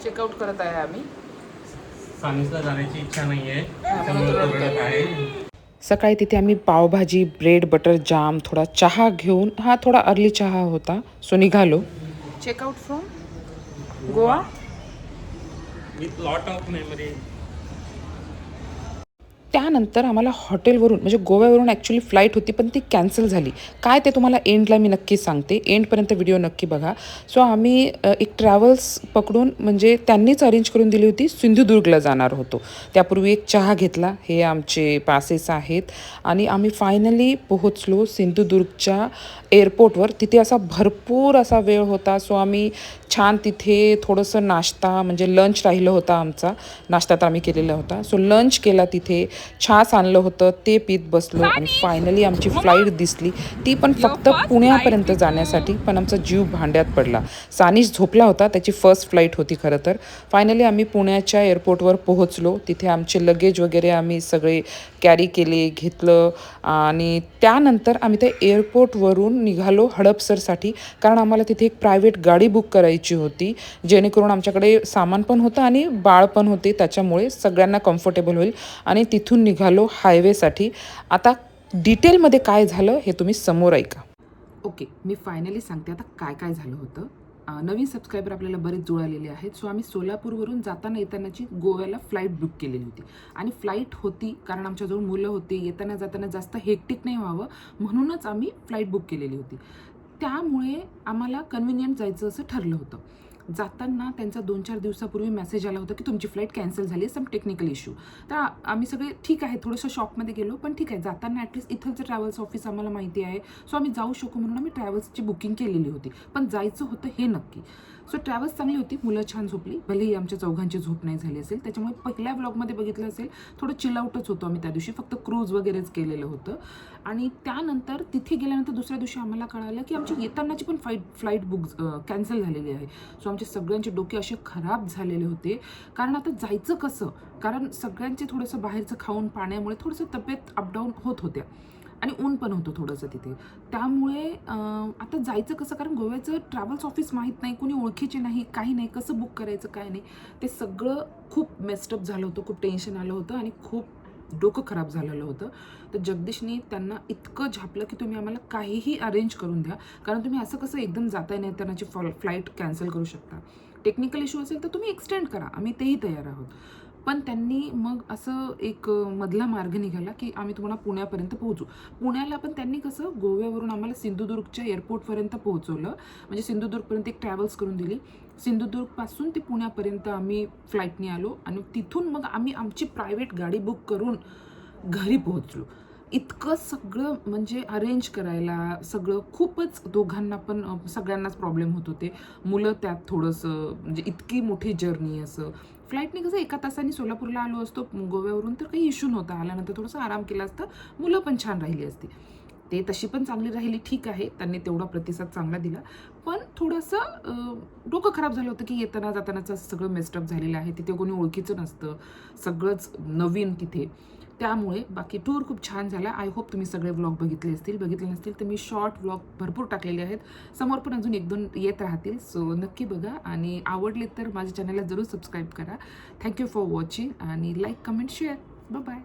Checkout करत आहे आम्ही. सानिसला जाण्याची इच्छा नाहीये त्यामुळे रडत आहे. सकाळी तिथे आम्ही पावभाजी, ब्रेड, बटर, जाम, थोडा चहा घेऊन, हा थोडा अर्ली चहा होता, सो निघालो. Checkout from Goa with lot of memory. त्यानंतर आम्हाला हॉटेलवरून म्हणजे गोव्यावरून ॲक्च्युली फ्लाईट होती पण ती कॅन्सल झाली. काय ते तुम्हाला एंडला मी नक्की सांगते, एंडपर्यंत व्हिडिओ नक्की बघा. सो आम्ही एक ट्रॅव्हल्स पकडून म्हणजे त्यांनीच अरेंज करून दिली होती, सिंधुदुर्गला जाणार होतो. त्यापूर्वी एक चहा घेतला, हे आमचे पासेस आहेत आणि आम्ही फायनली पोहोचलो सिंधुदुर्गच्या एअरपोर्टवर. तिथे असा भरपूर असा वेळ होता, सो आम्ही छान तिथे थोडंसं नाश्ता म्हणजे लंच राहिलं होता आमचा, नाश्ता तर आम्ही केलेला होता, सो लंच केला तिथे, छास आणलं होतं ते पीत बसलो आणि फायनली आमची फ्लाईट दिसली, ती पण फक्त पुण्यापर्यंत जाण्यासाठी. पण आमचा जीव भांड्यात पडला. सानिश झोपला होता, त्याची फर्स्ट फ्लाईट होती खरं तर. फायनली आम्ही पुण्याच्या एअरपोर्टवर पोहोचलो. तिथे आमचे लगेज वगैरे आम्ही सगळे कॅरी केले, घेतलं आणि त्यानंतर आम्ही त्या एअरपोर्टवरून निघालो हडपसरसाठी, कारण आम्हाला तिथे एक प्रायव्हेट गाडी बुक करायची होती, जेणेकरून आमच्याकडे सामान पण होतं आणि बाळ पण होते, त्याच्यामुळे सगळ्यांना कम्फर्टेबल होईल. आणि तिथून निघालो हायवेसाठी. आता डिटेलमध्ये काय झालं हे तुम्ही समोर ऐका. ओके, मी फायनली सांगते आता काय काय झालं होतं. नवीन सबस्क्रायबर आपल्याला बरेच जुळालेले आहेत. सो आम्ही सोलापूरवरून जाताना येतानाची गोव्याला फ्लाईट बुक केलेली होती आणि फ्लाईट होती कारण आमच्याजवळ मुलं होती, येताना जाताना जास्त हेक्टिक नाही व्हावं म्हणूनच आम्ही फ्लाईट बुक केलेली होती. त्यामुळे आम्हाला कन्व्हिनियंट जायचं असं ठरलं होतं. जाताना त्यांचा 2-4 दिवसापूर्वी मेसेज आला होता की तुमची फ्लाईट कॅन्सल झाली आहे, सम टेक्निकल इश्यू. तर आम्ही सगळे ठीक आहे, थोडंसं शॉकमध्ये गेलो, पण ठीक आहे, जाताना ॲटलीस्ट इथलचं ट्रॅव्हल्स ऑफिस आम्हाला माहिती आहे, सो आम्ही जाऊ शकू म्हणून आम्ही ट्रॅव्हल्सची बुकिंग केलेली होती. पण जायचं होतं हे नक्की. सो ट्रॅव्हल्स चांगली होती, मुलं छान झोपली, भलेही आमच्या चौघांची झोप नाही झाली असेल. त्याच्यामुळे पहिल्या व्लॉगमध्ये बघितलं असेल थोडं चिलआउटच होतो आम्ही त्या दिवशी, फक्त क्रूज वगैरेच केलेलं होतं. आणि त्यानंतर तिथे गेल्यानंतर दुसऱ्या दिवशी आम्हाला कळालं की आमची येतानाची पण फ्लाईट बुक कॅन्सल झालेली आहे. सो आमचे सगळ्यांचे डोके असे खराब झालेले होते, कारण आता जायचं कसं, कारण सगळ्यांचे थोडंसं बाहेरचं खाऊन पाण्यामुळे थोडंसं तब्येत अपडाऊन होत होत्या आणि ऊन पण होतं थोडंसं तिथे. त्यामुळे आता जायचं कसं, कारण गोव्याचं ट्रॅव्हल्स ऑफिस माहीत नाही, कोणी ओळखीचे नाही, काही नाही, कसं बुक करायचं काय नाही, ते सगळं खूप मेस्टअप झालं होतं, खूप टेन्शन आलं होतं आणि खूप डोकं खराब झालेलं होतं. तर जगदीशनी त्यांना इतकं झापलं की तुम्ही आम्हाला काहीही अरेंज करून द्या, कारण तुम्ही असं कसं एकदम जाता येतानाची फ्लाईट कॅन्सल करू शकता. टेक्निकल इश्यू असेल तर तुम्ही एक्सटेंड करा, आम्ही तेही तयार आहोत. पण त्यांनी मग असं एक मधला मार्ग निघाला की आम्ही तुम्हाला पुण्यापर्यंत पोहोचू. पुण्याला पण त्यांनी कसं गोव्यावरून आम्हाला सिंधुदुर्गच्या एअरपोर्टपर्यंत पोहोचवलं, म्हणजे सिंधुदुर्गपर्यंत एक ट्रॅव्हल्स करून दिली. सिंधुदुर्गपासून ते पुण्यापर्यंत आम्ही फ्लाईटने आलो आणि तिथून मग आम्ही आमची प्रायव्हेट गाडी बुक करून घरी पोहोचलो. इतकं सगळं म्हणजे अरेंज करायला सगळं खूपच दोघांना पण सगळ्यांनाच प्रॉब्लेम होत होते. मुलं त्यात थोडंसं म्हणजे इतकी मोठी जर्नी असं. फ्लाईटने कसं 1 तासाने सोलापूरला आलो असतो गोव्यावरून तर काही इश्यू नव्हता. आल्यानंतर थोडंसं आराम केला असता, मुलं पण छान राहिली असती. ते तशी पण चांगली राहिली, ठीक आहे, त्यांनी तेवढा प्रतिसाद चांगला दिला. पण थोडंसं डोकं खराब झालं होतं की येताना जातानाचं सगळं मेस्टअप झालेलं आहे. तिथे कोणी ओळखीचं नसतं, सगळंच नवीन तिथे. त्यामुळे बाकी टूर खूप छान झाला. आय होप तुम्ही सगळे व्लॉग बघितले असतील. बघितले नसतील तर मी शॉर्ट व्लॉग भरपूर टाकलेले आहेत, समोर पण अजून 1-2 येत राहतील. सो नक्की बघा आणि आवडले तर माझ्या चॅनलला जरूर सबस्क्राईब करा. थँक्यू फॉर वॉचिंग आणि like, comment, share. Bye bye.